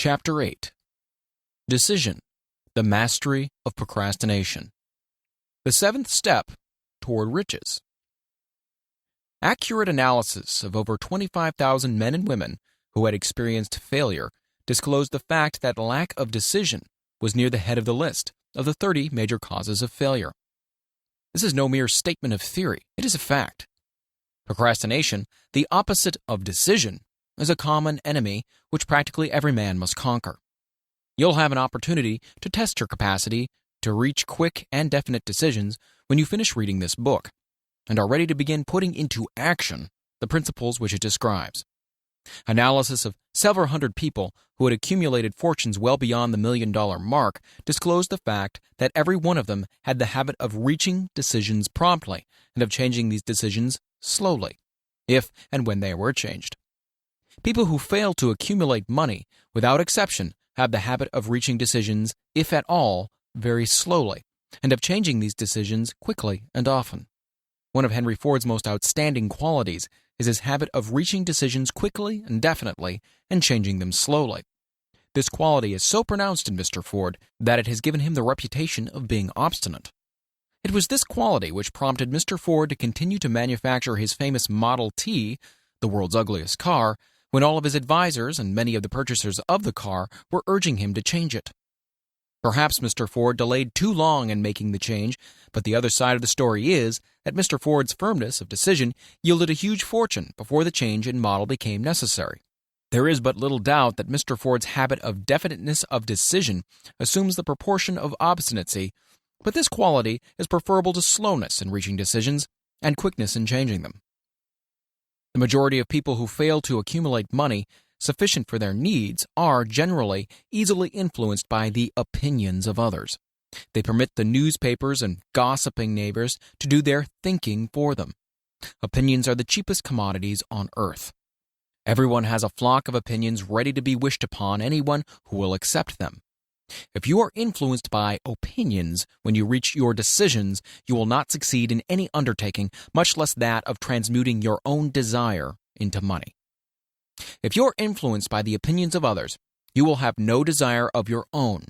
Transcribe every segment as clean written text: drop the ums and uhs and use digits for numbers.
Chapter 8. Decision, the Mastery of Procrastination. The seventh step toward riches. Accurate analysis of over 25,000 men and women who had experienced failure disclosed the fact that lack of decision was near the head of the list of the 30 major causes of failure. This is no mere statement of theory, it is a fact. Procrastination, the opposite of decision, is a common enemy which practically every man must conquer. You'll have an opportunity to test your capacity to reach quick and definite decisions when you finish reading this book and are ready to begin putting into action the principles which it describes. Analysis of several hundred people who had accumulated fortunes well beyond the $1 million mark disclosed the fact that every one of them had the habit of reaching decisions promptly and of changing these decisions slowly, if and when they were changed. People who fail to accumulate money, without exception, have the habit of reaching decisions, if at all, very slowly, and of changing these decisions quickly and often. One of Henry Ford's most outstanding qualities is his habit of reaching decisions quickly and definitely and changing them slowly. This quality is so pronounced in Mr. Ford that it has given him the reputation of being obstinate. It was this quality which prompted Mr. Ford to continue to manufacture his famous Model T, the world's ugliest car, when all of his advisors and many of the purchasers of the car were urging him to change it. Perhaps Mr. Ford delayed too long in making the change, but the other side of the story is that Mr. Ford's firmness of decision yielded a huge fortune before the change in model became necessary. There is but little doubt that Mr. Ford's habit of definiteness of decision assumes the proportion of obstinacy, but this quality is preferable to slowness in reaching decisions and quickness in changing them. The majority of people who fail to accumulate money sufficient for their needs are generally easily influenced by the opinions of others. They permit the newspapers and gossiping neighbors to do their thinking for them. Opinions are the cheapest commodities on earth. Everyone has a flock of opinions ready to be wished upon anyone who will accept them. If you are influenced by opinions when you reach your decisions, you will not succeed in any undertaking, much less that of transmuting your own desire into money. If you are influenced by the opinions of others, you will have no desire of your own.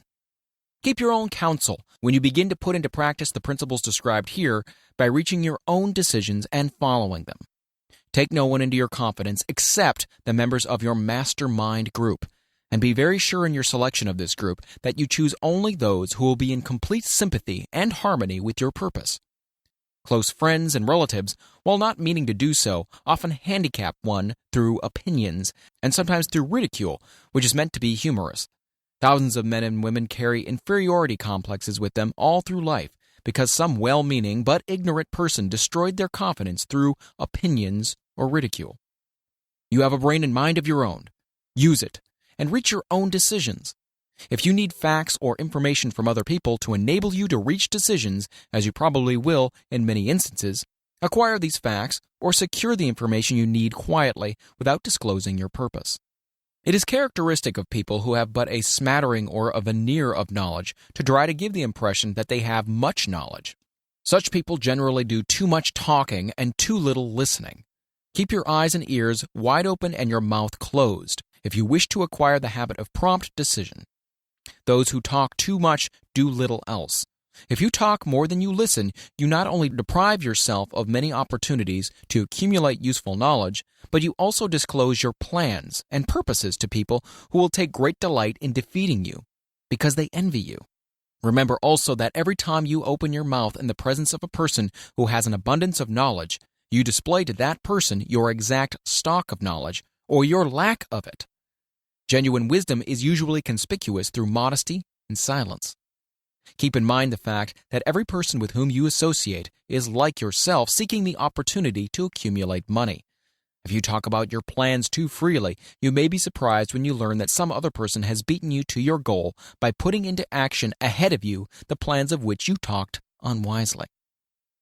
Keep your own counsel when you begin to put into practice the principles described here by reaching your own decisions and following them. Take no one into your confidence except the members of your mastermind group, and be very sure in your selection of this group that you choose only those who will be in complete sympathy and harmony with your purpose. Close friends and relatives, while not meaning to do so, often handicap one through opinions, and sometimes through ridicule, which is meant to be humorous. Thousands of men and women carry inferiority complexes with them all through life, because some well-meaning but ignorant person destroyed their confidence through opinions or ridicule. You have a brain and mind of your own. Use it, and reach your own decisions. If you need facts or information from other people to enable you to reach decisions, as you probably will in many instances, acquire these facts or secure the information you need quietly without disclosing your purpose. It is characteristic of people who have but a smattering or a veneer of knowledge to try to give the impression that they have much knowledge. Such people generally do too much talking and too little listening. Keep your eyes and ears wide open and your mouth closed if you wish to acquire the habit of prompt decision. Those who talk too much do little else. If you talk more than you listen, you not only deprive yourself of many opportunities to accumulate useful knowledge, but you also disclose your plans and purposes to people who will take great delight in defeating you, because they envy you. Remember also that every time you open your mouth in the presence of a person who has an abundance of knowledge, you display to that person your exact stock of knowledge, or your lack of it. Genuine wisdom is usually conspicuous through modesty and silence. Keep in mind the fact that every person with whom you associate is like yourself seeking the opportunity to accumulate money. If you talk about your plans too freely, you may be surprised when you learn that some other person has beaten you to your goal by putting into action ahead of you the plans of which you talked unwisely.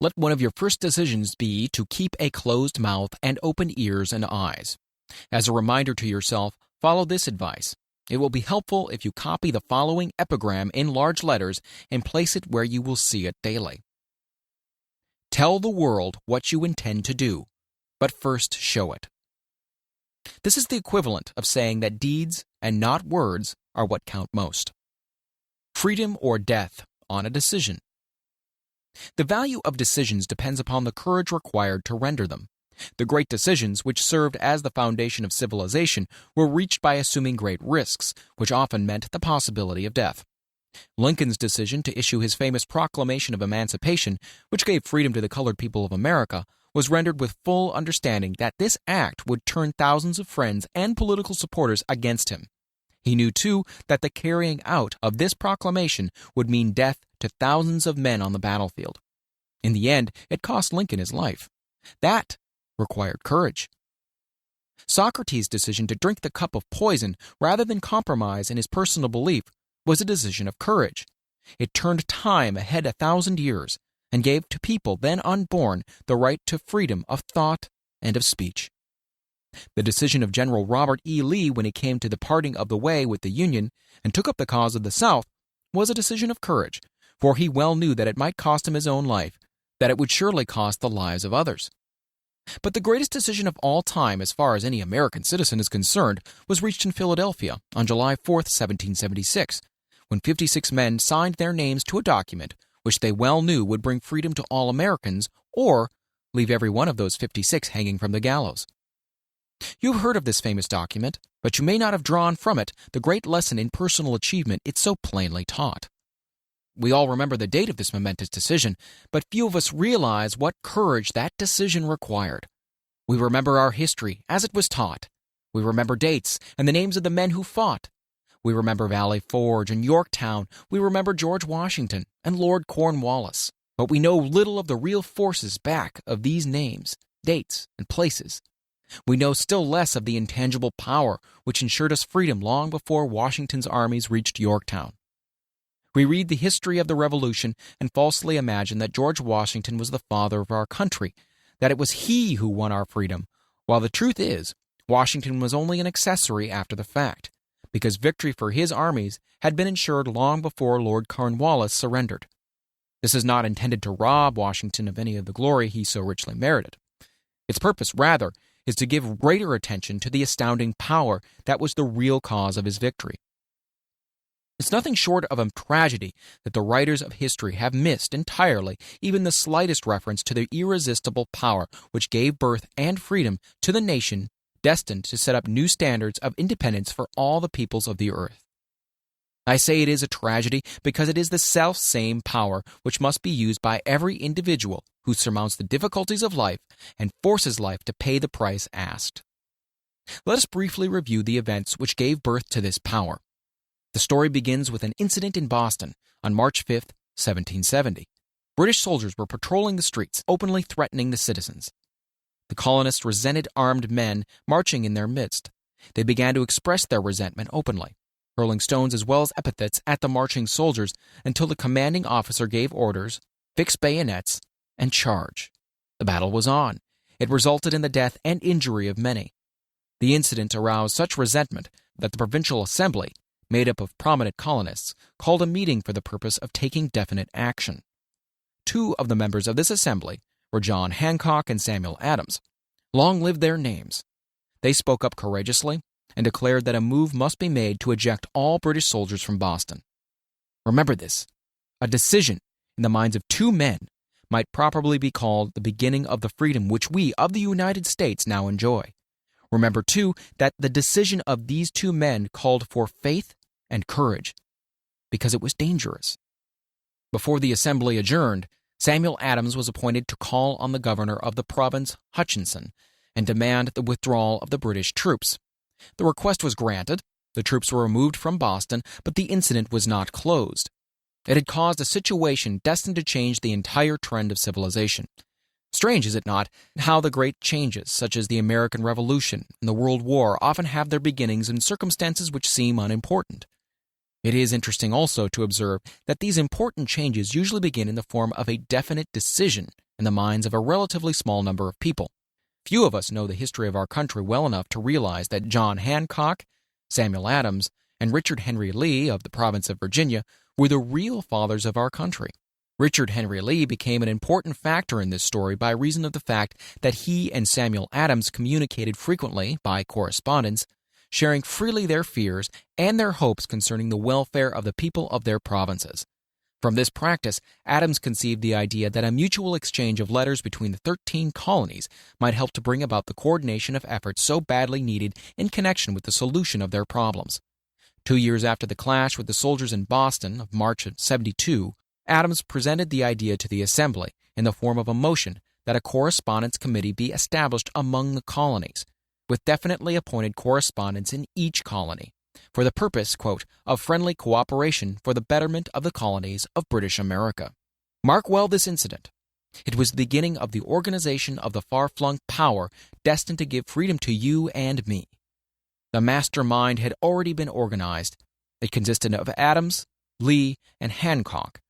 Let one of your first decisions be to keep a closed mouth and open ears and eyes. As a reminder to yourself, follow this advice. It will be helpful if you copy the following epigram in large letters and place it where you will see it daily. Tell the world what you intend to do, but first show it. This is the equivalent of saying that deeds and not words are what count most. Freedom or death on a decision. The value of decisions depends upon the courage required to render them. The great decisions, which served as the foundation of civilization, were reached by assuming great risks, which often meant the possibility of death. Lincoln's decision to issue his famous Proclamation of Emancipation, which gave freedom to the colored people of America, was rendered with full understanding that this act would turn thousands of friends and political supporters against him. He knew, too, that the carrying out of this proclamation would mean death to thousands of men on the battlefield. In the end, it cost Lincoln his life. That required courage. Socrates' decision to drink the cup of poison rather than compromise in his personal belief was a decision of courage. It turned time ahead 1,000 years and gave to people then unborn the right to freedom of thought and of speech. The decision of General Robert E. Lee when he came to the parting of the way with the Union and took up the cause of the South was a decision of courage, for he well knew that it might cost him his own life, that it would surely cost the lives of others. But the greatest decision of all time, as far as any American citizen is concerned, was reached in Philadelphia on July 4, 1776, when 56 men signed their names to a document which they well knew would bring freedom to all Americans or leave every one of those 56 hanging from the gallows. You have heard of this famous document, but you may not have drawn from it the great lesson in personal achievement it so plainly taught. We all remember the date of this momentous decision, but few of us realize what courage that decision required. We remember our history as it was taught. We remember dates and the names of the men who fought. We remember Valley Forge and Yorktown. We remember George Washington and Lord Cornwallis. But we know little of the real forces back of these names, dates, and places. We know still less of the intangible power which ensured us freedom long before Washington's armies reached Yorktown. We read the history of the Revolution and falsely imagine that George Washington was the father of our country, that it was he who won our freedom, while the truth is, Washington was only an accessory after the fact, because victory for his armies had been ensured long before Lord Cornwallis surrendered. This is not intended to rob Washington of any of the glory he so richly merited. Its purpose, rather, is to give greater attention to the astounding power that was the real cause of his victory. It's nothing short of a tragedy that the writers of history have missed entirely even the slightest reference to the irresistible power which gave birth and freedom to the nation destined to set up new standards of independence for all the peoples of the earth. I say it is a tragedy because it is the self-same power which must be used by every individual who surmounts the difficulties of life and forces life to pay the price asked. Let us briefly review the events which gave birth to this power. The story begins with an incident in Boston on March 5, 1770. British soldiers were patrolling the streets, openly threatening the citizens. The colonists resented armed men marching in their midst. They began to express their resentment openly, hurling stones as well as epithets at the marching soldiers until the commanding officer gave orders, fix bayonets, and charge. The battle was on. It resulted in the death and injury of many. The incident aroused such resentment that the Provincial Assembly, made up of prominent colonists, called a meeting for the purpose of taking definite action. Two of the members of this assembly were John Hancock and Samuel Adams. Long live their names. They spoke up courageously and declared that a move must be made to eject all British soldiers from Boston. Remember this. A decision in the minds of two men might properly be called the beginning of the freedom which we of the United States now enjoy. Remember, too, that the decision of these two men called for faith and courage, because it was dangerous. Before the assembly adjourned, Samuel Adams was appointed to call on the governor of the province, Hutchinson, and demand the withdrawal of the British troops. The request was granted, the troops were removed from Boston, but the incident was not closed. It had caused a situation destined to change the entire trend of civilization. Strange, is it not, how the great changes, such as the American Revolution and the World War, often have their beginnings in circumstances which seem unimportant. It is interesting also to observe that these important changes usually begin in the form of a definite decision in the minds of a relatively small number of people. Few of us know the history of our country well enough to realize that John Hancock, Samuel Adams, and Richard Henry Lee of the province of Virginia were the real fathers of our country. Richard Henry Lee became an important factor in this story by reason of the fact that he and Samuel Adams communicated frequently by correspondence, sharing freely their fears and their hopes concerning the welfare of the people of their provinces. From this practice, Adams conceived the idea that a mutual exchange of letters between the 13 colonies might help to bring about the coordination of efforts so badly needed in connection with the solution of their problems. 2 years after the clash with the soldiers in Boston of March of '72, Adams presented the idea to the Assembly in the form of a motion that a correspondence committee be established among the colonies, with definitely appointed correspondents in each colony, for the purpose, quote, of friendly cooperation for the betterment of the colonies of British America. Mark well this incident. It was the beginning of the organization of the far-flung power destined to give freedom to you and me. The mastermind had already been organized. It consisted of Adams, Lee, and Hancock.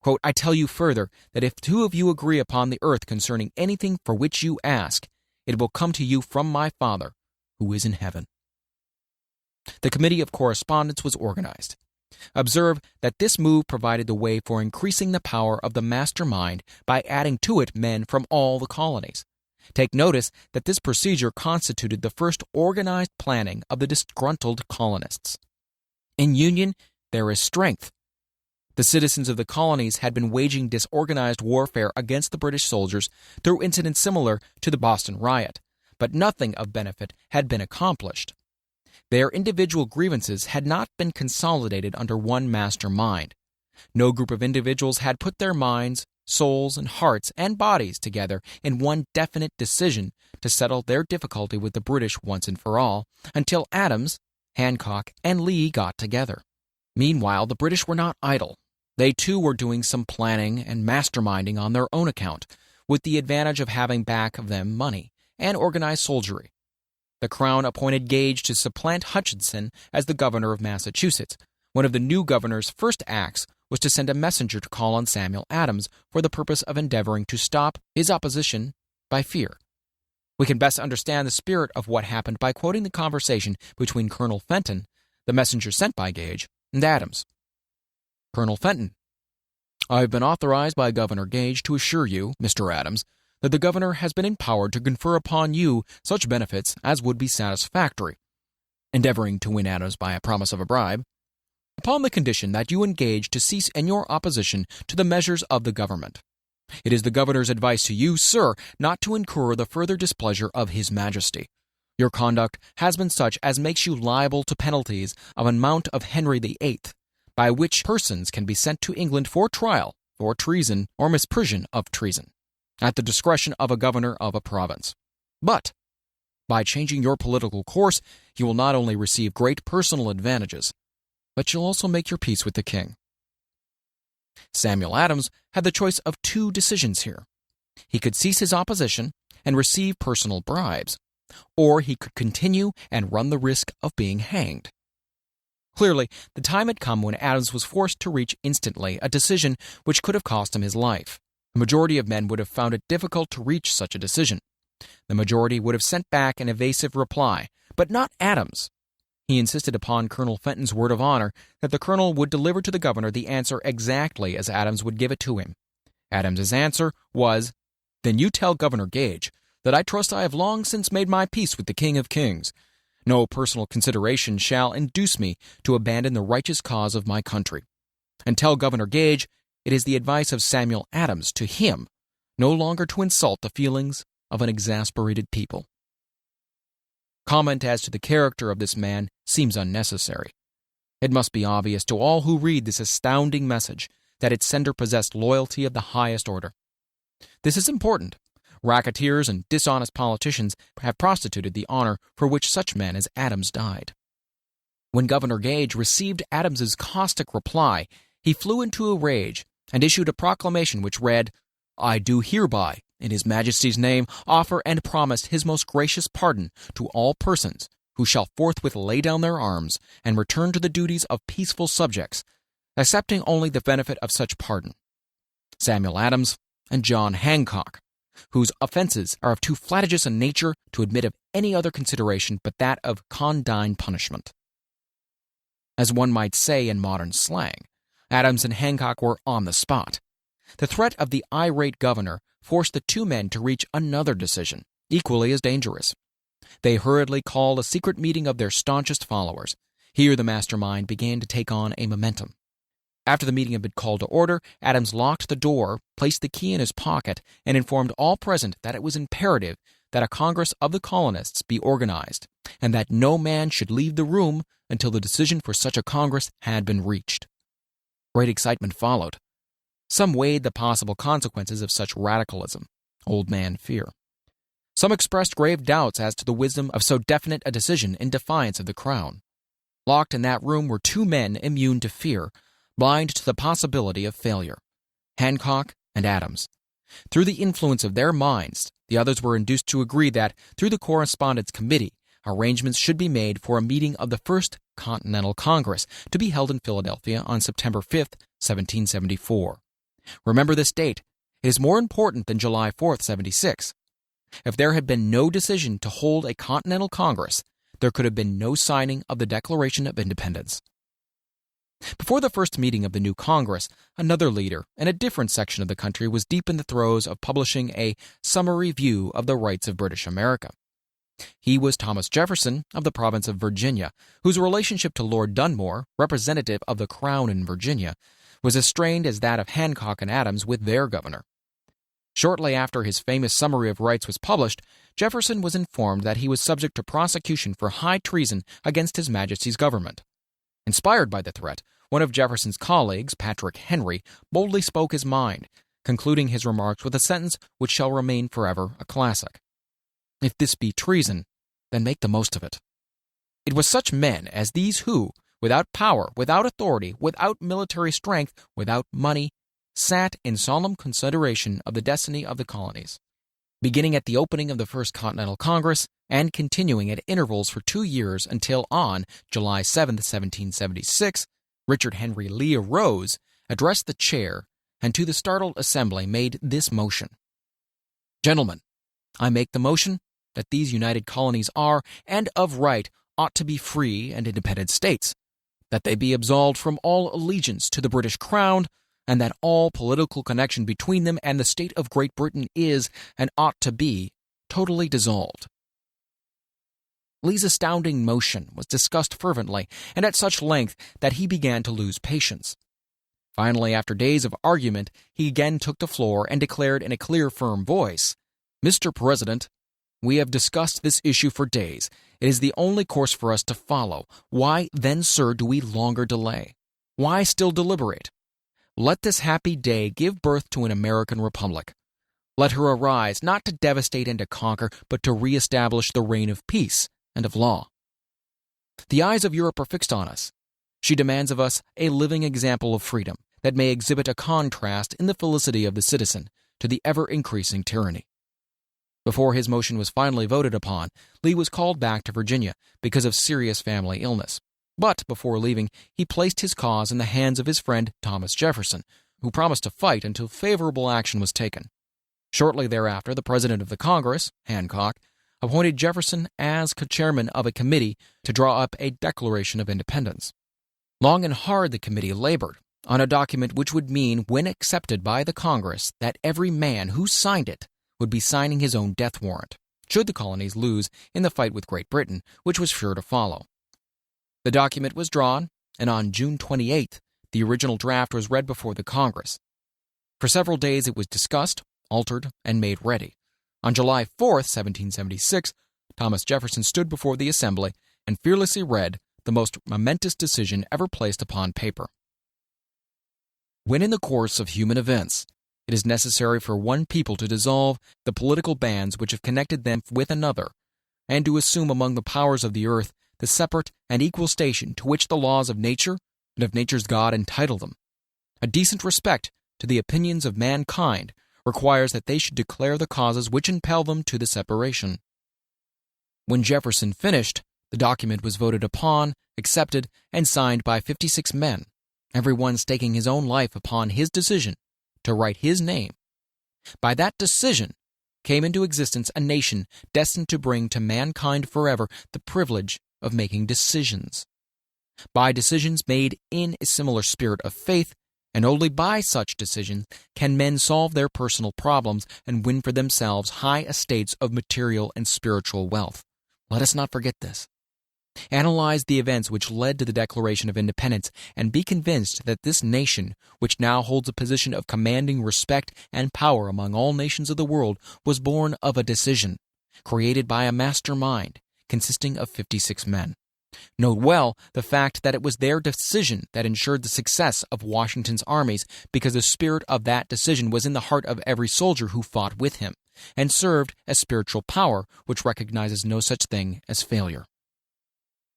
Quote, I tell you further that if 2 of you agree upon the earth concerning anything for which you ask, it will come to you from my Father, who is in heaven. The Committee of Correspondence was organized. Observe that this move provided the way for increasing the power of the mastermind by adding to it men from all the colonies. Take notice that this procedure constituted the first organized planning of the disgruntled colonists. In union, there is strength. The citizens of the colonies had been waging disorganized warfare against the British soldiers through incidents similar to the Boston riot, but nothing of benefit had been accomplished. Their individual grievances had not been consolidated under one master mind. No group of individuals had put their minds, souls, and hearts and bodies together in one definite decision to settle their difficulty with the British once and for all, until Adams, Hancock, and Lee got together. Meanwhile, the British were not idle. They too were doing some planning and masterminding on their own account, with the advantage of having back of them money and organized soldiery. The Crown appointed Gage to supplant Hutchinson as the governor of Massachusetts. One of the new governor's first acts was to send a messenger to call on Samuel Adams for the purpose of endeavoring to stop his opposition by fear. We can best understand the spirit of what happened by quoting the conversation between Colonel Fenton, the messenger sent by Gage, and Adams. Colonel Fenton: I have been authorized by Governor Gage to assure you, Mr. Adams, that the governor has been empowered to confer upon you such benefits as would be satisfactory, endeavoring to win Adams by a promise of a bribe, upon the condition that you engage to cease in your opposition to the measures of the government. It is the governor's advice to you, sir, not to incur the further displeasure of his majesty. Your conduct has been such as makes you liable to penalties of an amount of Henry VIII, by which persons can be sent to England for trial for treason or misprision of treason, at the discretion of a governor of a province. But, by changing your political course, you will not only receive great personal advantages, but you'll also make your peace with the king. Samuel Adams had the choice of 2 decisions here. He could cease his opposition and receive personal bribes, or he could continue and run the risk of being hanged. Clearly, the time had come when Adams was forced to reach instantly a decision which could have cost him his life. The majority of men would have found it difficult to reach such a decision. The majority would have sent back an evasive reply, but not Adams. He insisted upon Colonel Fenton's word of honor that the colonel would deliver to the governor the answer exactly as Adams would give it to him. Adams's answer was, "Then you tell Governor Gage that I trust I have long since made my peace with the King of Kings. No personal consideration shall induce me to abandon the righteous cause of my country. And tell Governor Gage it is the advice of Samuel Adams to him no longer to insult the feelings of an exasperated people." Comment as to the character of this man seems unnecessary. It must be obvious to all who read this astounding message that its sender possessed loyalty of the highest order. This is important. Racketeers and dishonest politicians have prostituted the honor for which such men as Adams died. When Governor Gage received Adams's caustic reply, he flew into a rage and issued a proclamation which read, "I do hereby, in His Majesty's name, offer and promise His most gracious pardon to all persons who shall forthwith lay down their arms and return to the duties of peaceful subjects, accepting only the benefit of such pardon: Samuel Adams and John Hancock, whose offenses are of too flagitious a nature to admit of any other consideration but that of condign punishment." As one might say in modern slang, Adams and Hancock were on the spot. The threat of the irate governor forced the two men to reach another decision, equally as dangerous. They hurriedly called a secret meeting of their staunchest followers. Here the mastermind began to take on a momentum. After the meeting had been called to order, Adams locked the door, placed the key in his pocket, and informed all present that it was imperative that a Congress of the colonists be organized, and that no man should leave the room until the decision for such a Congress had been reached. Great excitement followed. Some weighed the possible consequences of such radicalism, old man fear. Some expressed grave doubts as to the wisdom of so definite a decision in defiance of the Crown. Locked in that room were two men immune to fear, blind to the possibility of failure, Hancock and Adams. Through the influence of their minds, the others were induced to agree that, through the Correspondence Committee, arrangements should be made for a meeting of the First Continental Congress to be held in Philadelphia on September 5, 1774. Remember this date. It is more important than July 4, 76. If there had been no decision to hold a Continental Congress, there could have been no signing of the Declaration of Independence. Before the first meeting of the new Congress, another leader in a different section of the country was deep in the throes of publishing a summary view of the rights of British America. He was Thomas Jefferson of the province of Virginia, whose relationship to Lord Dunmore, representative of the Crown in Virginia, was as strained as that of Hancock and Adams with their governor. Shortly after his famous Summary of Rights was published, Jefferson was informed that he was subject to prosecution for high treason against His Majesty's government. Inspired by the threat, one of Jefferson's colleagues, Patrick Henry, boldly spoke his mind, concluding his remarks with a sentence which shall remain forever a classic. If this be treason, then make the most of it. It was such men as these who, without power, without authority, without military strength, without money, sat in solemn consideration of the destiny of the colonies. Beginning at the opening of the First Continental Congress and continuing at intervals for 2 years until on July 7, 1776, Richard Henry Lee arose, addressed the chair, and to the startled assembly made this motion. Gentlemen, I make the motion that these united colonies are, and of right, ought to be free and independent states, that they be absolved from all allegiance to the British Crown, and that all political connection between them and the state of Great Britain is, and ought to be, totally dissolved. Lee's astounding motion was discussed fervently and at such length that he began to lose patience. Finally, after days of argument, he again took the floor and declared in a clear, firm voice, "Mr. President, we have discussed this issue for days. It is the only course for us to follow. Why, then, sir, do we longer delay? Why still deliberate? Let this happy day give birth to an American republic. Let her arise, not to devastate and to conquer, but to reestablish the reign of peace and of law. The eyes of Europe are fixed on us. She demands of us a living example of freedom that may exhibit a contrast in the felicity of the citizen to the ever-increasing tyranny." Before his motion was finally voted upon, Lee was called back to Virginia because of serious family illness. But before leaving, he placed his cause in the hands of his friend Thomas Jefferson, who promised to fight until favorable action was taken. Shortly thereafter, the president of the Congress, Hancock, appointed Jefferson as chairman of a committee to draw up a Declaration of Independence. Long and hard the committee labored on a document which would mean, when accepted by the Congress, that every man who signed it would be signing his own death warrant, should the colonies lose in the fight with Great Britain, which was sure to follow. The document was drawn, and on June 28th, the original draft was read before the Congress. For several days it was discussed, altered, and made ready. On July 4th, 1776, Thomas Jefferson stood before the Assembly and fearlessly read the most momentous decision ever placed upon paper. When in the course of human events, it is necessary for one people to dissolve the political bands which have connected them with another, and to assume among the powers of the earth the separate and equal station to which the laws of nature and of nature's God entitle them, a decent respect to the opinions of mankind requires that they should declare the causes which impel them to the separation. When Jefferson finished, the document was voted upon, accepted, and signed by 56 men, every one staking his own life upon his decision to write his name. By that decision came into existence a nation destined to bring to mankind forever the privilege of making decisions. By decisions made in a similar spirit of faith and only by such decisions can men solve their personal problems and win for themselves high estates of material and spiritual wealth. Let us not forget this. Analyze the events which led to the Declaration of Independence and be convinced that this nation, which now holds a position of commanding respect and power among all nations of the world, was born of a decision, created by a mastermind consisting of 56 men. Note well the fact that it was their decision that ensured the success of Washington's armies, because the spirit of that decision was in the heart of every soldier who fought with him, and served as spiritual power which recognizes no such thing as failure.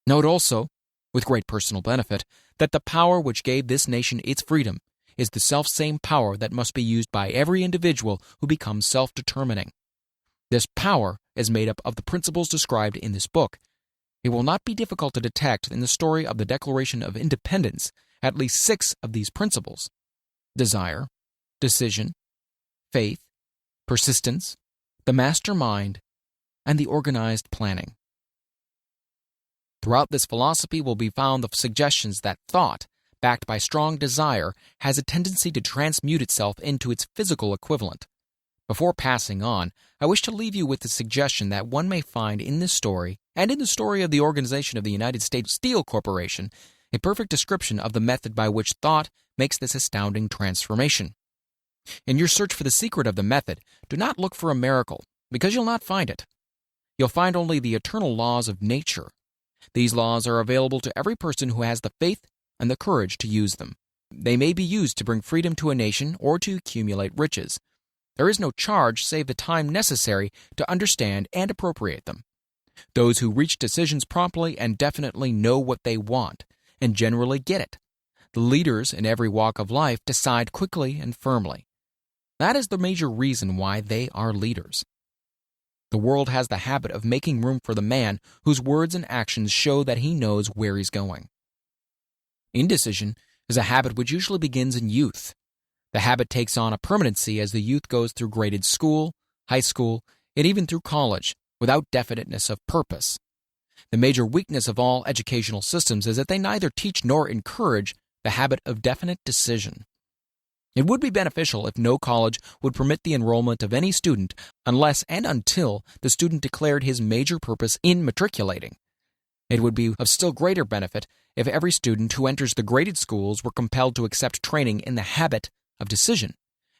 Note also, with great personal benefit, that the power which gave this nation its freedom is the selfsame power that must be used by every individual who becomes self-determining. This power is made up of the principles described in this book. It will not be difficult to detect in the story of the Declaration of Independence at least 6 of these principles: desire, decision, faith, persistence, the master mind, and the organized planning. Throughout this philosophy will be found the suggestions that thought, backed by strong desire, has a tendency to transmute itself into its physical equivalent. Before passing on, I wish to leave you with the suggestion that one may find in this story, and in the story of the organization of the United States Steel Corporation, a perfect description of the method by which thought makes this astounding transformation. In your search for the secret of the method, do not look for a miracle, because you'll not find it. You'll find only the eternal laws of nature. These laws are available to every person who has the faith and the courage to use them. They may be used to bring freedom to a nation or to accumulate riches. There is no charge save the time necessary to understand and appropriate them. Those who reach decisions promptly and definitely know what they want, and generally get it. The leaders in every walk of life decide quickly and firmly. That is the major reason why they are leaders. The world has the habit of making room for the man whose words and actions show that he knows where he's going. Indecision is a habit which usually begins in youth. The habit takes on a permanency as the youth goes through graded school, high school, and even through college, without definiteness of purpose. The major weakness of all educational systems is that they neither teach nor encourage the habit of definite decision. It would be beneficial if no college would permit the enrollment of any student unless and until the student declared his major purpose in matriculating. It would be of still greater benefit if every student who enters the graded schools were compelled to accept training in the habit of decision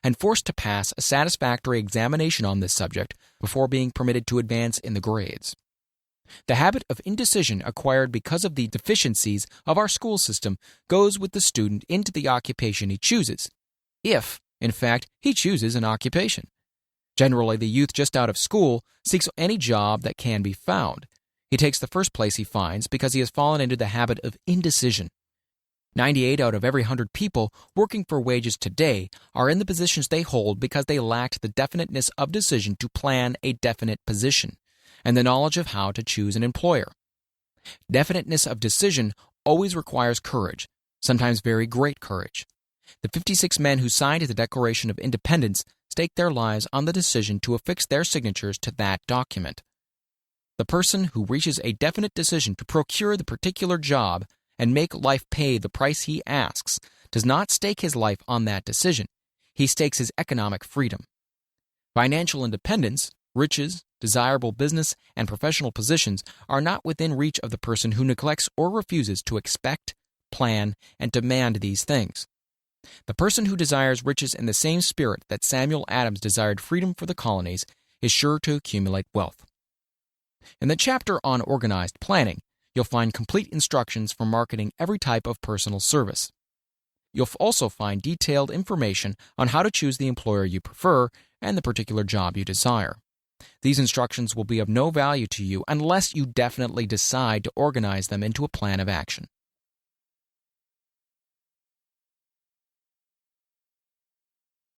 and forced to pass a satisfactory examination on this subject before being permitted to advance in the grades. The habit of indecision acquired because of the deficiencies of our school system goes with the student into the occupation he chooses, if, in fact, he chooses an occupation. Generally, the youth just out of school seeks any job that can be found. He takes the first place he finds because he has fallen into the habit of indecision. 98 out of every 100 people working for wages today are in the positions they hold because they lacked the definiteness of decision to plan a definite position and the knowledge of how to choose an employer. Definiteness of decision always requires courage, sometimes very great courage. The 56 men who signed the Declaration of Independence staked their lives on the decision to affix their signatures to that document. The person who reaches a definite decision to procure the particular job and make life pay the price he asks does not stake his life on that decision. He stakes his economic freedom. Financial independence, riches, desirable business, and professional positions are not within reach of the person who neglects or refuses to expect, plan, and demand these things. The person who desires riches in the same spirit that Samuel Adams desired freedom for the colonies is sure to accumulate wealth. In the chapter on organized planning, you'll find complete instructions for marketing every type of personal service. You'll also find detailed information on how to choose the employer you prefer and the particular job you desire. These instructions will be of no value to you unless you definitely decide to organize them into a plan of action.